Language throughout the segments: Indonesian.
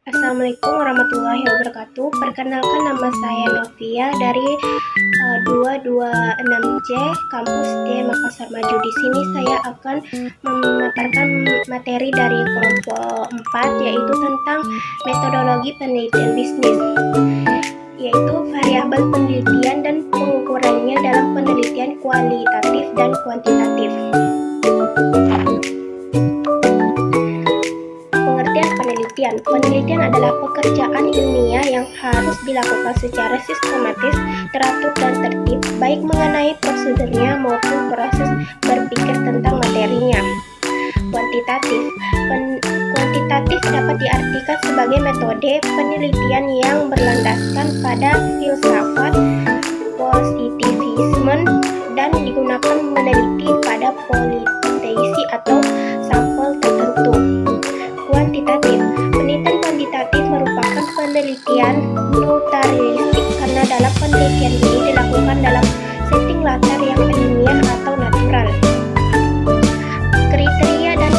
Assalamualaikum warahmatullahi wabarakatuh. Perkenalkan, nama saya Novia dari 226J Kampus D Makassar Maju. Di sini saya akan memaparkan materi dari kelompok 4, yaitu tentang metodologi penelitian bisnis, yaitu variabel penelitian dan pengukurannya dalam penelitian kualitatif dan kuantitatif. Penelitian adalah pekerjaan ilmiah yang harus dilakukan secara sistematis, teratur, dan tertib, baik mengenai prosedurnya maupun proses berpikir tentang materinya. Kuantitatif dapat diartikan sebagai metode penelitian yang berlandaskan pada filsafat positivisme dan digunakan meneliti pada politeisi atau sampel tertentu. Penelitian kuantitatif merupakan penelitian naturalistik karena dalam penelitian ini dilakukan dalam setting latar yang ilmiah atau natural. Kriteria dan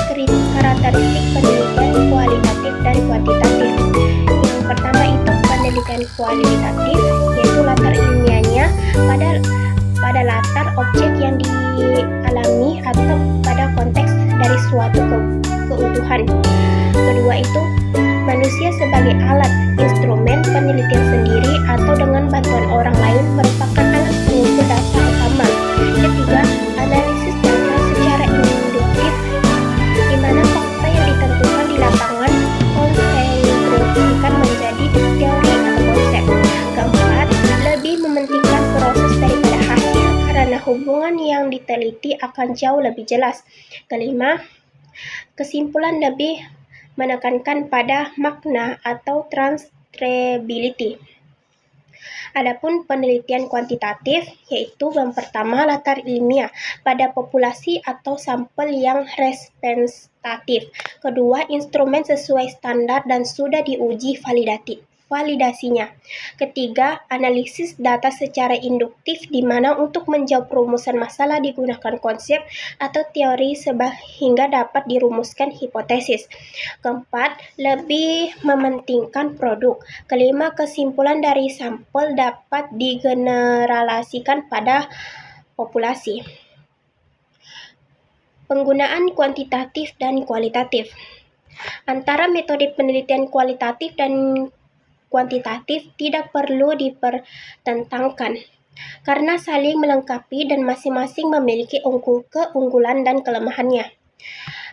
karakteristik penelitian kualitatif dan kuantitatif. Yang pertama itu penelitian kualitatif, yaitu latar ilmiahnya pada latar objek yang dialami atau pada konteks dari suatu keutuhan. Kedua itu manusia sebagai alat instrumen penelitian sendiri atau dengan bantuan orang lain merupakan alat pengumpul data utama. Ketiga, analisis data secara induktif, di mana fakta yang ditentukan di lapangan konsentrasikan menjadi teori atau konsep. Keempat, lebih mementingkan proses daripada hasil karena hubungan yang diteliti akan jauh lebih jelas. Kelima, kesimpulan lebih menekankan pada makna atau transferability. Adapun penelitian kuantitatif, yaitu yang pertama latar ilmiah pada populasi atau sampel yang representatif. Kedua, instrumen sesuai standar dan sudah diuji validasinya. Ketiga, analisis data secara induktif, di mana untuk menjawab rumusan masalah digunakan konsep atau teori sehingga dapat dirumuskan hipotesis. Keempat, lebih mementingkan produk. Kelima, kesimpulan dari sampel dapat digeneralisasikan pada populasi. Penggunaan kuantitatif dan kualitatif. Antara metode penelitian kualitatif dan kuantitatif tidak perlu dipertentangkan karena saling melengkapi dan masing-masing memiliki keunggulan dan kelemahannya.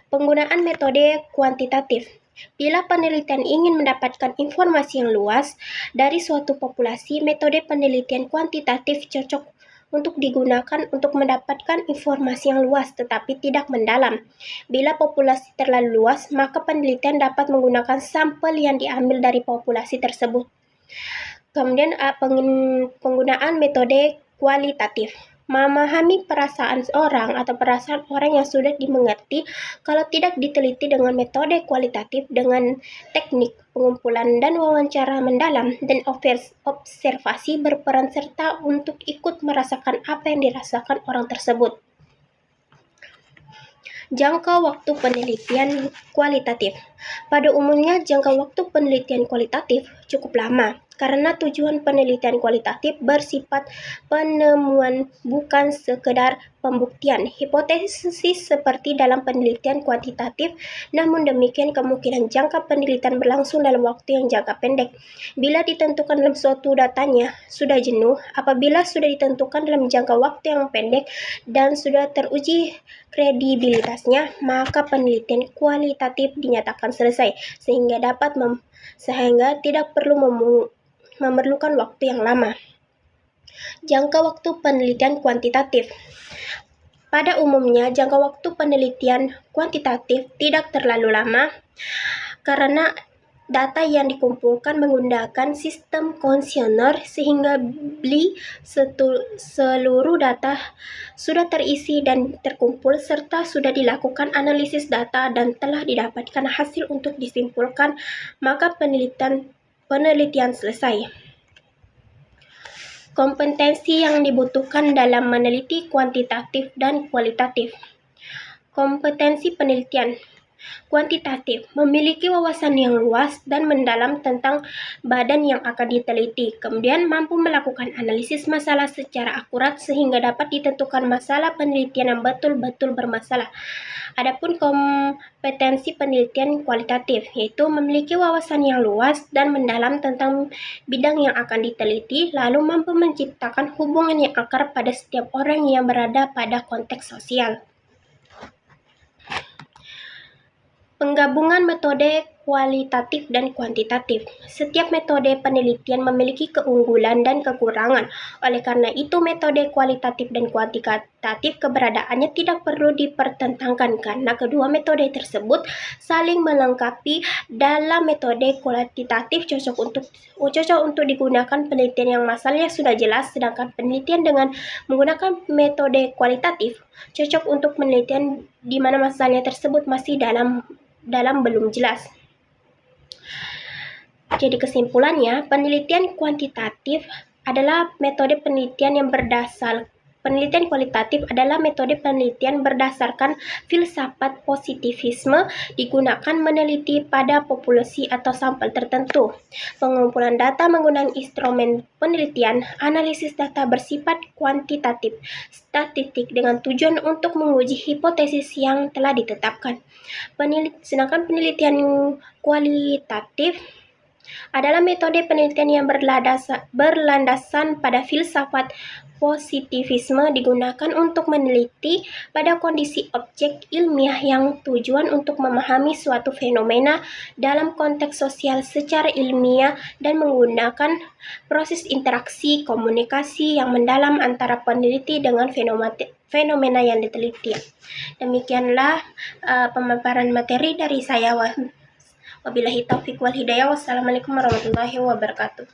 Penggunaan metode kuantitatif. Bila penelitian ingin mendapatkan informasi yang luas dari suatu populasi, metode penelitian kuantitatif cocok untuk digunakan untuk mendapatkan informasi yang luas tetapi tidak mendalam. Bila populasi terlalu luas, maka penelitian dapat menggunakan sampel yang diambil dari populasi tersebut. Kemudian penggunaan metode kualitatif. Memahami perasaan orang atau perasaan orang yang sudah dimengerti kalau tidak diteliti dengan metode kualitatif dengan teknik pengumpulan dan wawancara mendalam dan observasi berperan serta untuk ikut merasakan apa yang dirasakan orang tersebut. Jangka waktu penelitian kualitatif. Pada umumnya, jangka waktu penelitian kualitatif cukup lama karena tujuan penelitian kualitatif bersifat penemuan bukan sekedar pembuktian hipotesis seperti dalam penelitian kuantitatif. Namun demikian, kemungkinan jangka penelitian berlangsung dalam waktu yang jangka pendek. Bila ditentukan dalam suatu datanya sudah jenuh, apabila sudah ditentukan dalam jangka waktu yang pendek dan sudah teruji kredibilitasnya, maka penelitian kualitatif dinyatakan selesai sehingga tidak perlu memerlukan waktu yang lama. Jangka waktu penelitian kuantitatif. Pada umumnya, jangka waktu penelitian kuantitatif tidak terlalu lama karena data yang dikumpulkan menggunakan sistem kuesioner sehingga seluruh data sudah terisi dan terkumpul serta sudah dilakukan analisis data dan telah didapatkan hasil untuk disimpulkan, maka penelitian selesai. Kompetensi yang dibutuhkan dalam meneliti kuantitatif dan kualitatif. Kompetensi penelitian kuantitatif memiliki wawasan yang luas dan mendalam tentang badan yang akan diteliti, kemudian mampu melakukan analisis masalah secara akurat sehingga dapat ditentukan masalah penelitian yang betul-betul bermasalah. Adapun kompetensi penelitian kualitatif, yaitu memiliki wawasan yang luas dan mendalam tentang bidang yang akan diteliti, lalu mampu menciptakan hubungan yang akar pada setiap orang yang berada pada konteks sosial. Penggabungan metode kualitatif dan kuantitatif. Setiap metode penelitian memiliki keunggulan dan kekurangan. Oleh karena itu, metode kualitatif dan kuantitatif keberadaannya tidak perlu dipertentangkan karena kedua metode tersebut saling melengkapi. Dalam metode kualitatif cocok untuk digunakan penelitian yang masalahnya sudah jelas, sedangkan penelitian dengan menggunakan metode kualitatif cocok untuk penelitian di mana masalahnya tersebut masih dalam belum jelas. Jadi kesimpulannya, penelitian kuantitatif adalah metode penelitian penelitian kualitatif adalah metode penelitian berdasarkan filsafat positivisme digunakan meneliti pada populasi atau sampel tertentu. Pengumpulan data menggunakan instrumen penelitian, analisis data bersifat kuantitatif, statistik dengan tujuan untuk menguji hipotesis yang telah ditetapkan. Sedangkan penelitian kualitatif adalah metode penelitian yang berlandasan pada filsafat positivisme digunakan untuk meneliti pada kondisi objek ilmiah yang tujuan untuk memahami suatu fenomena dalam konteks sosial secara ilmiah dan menggunakan proses interaksi komunikasi yang mendalam antara peneliti dengan fenomena yang diteliti. Demikianlah pemaparan materi dari saya. Wabillahi taufiq wal hidayah. Wassalamualaikum warahmatullahi wabarakatuh.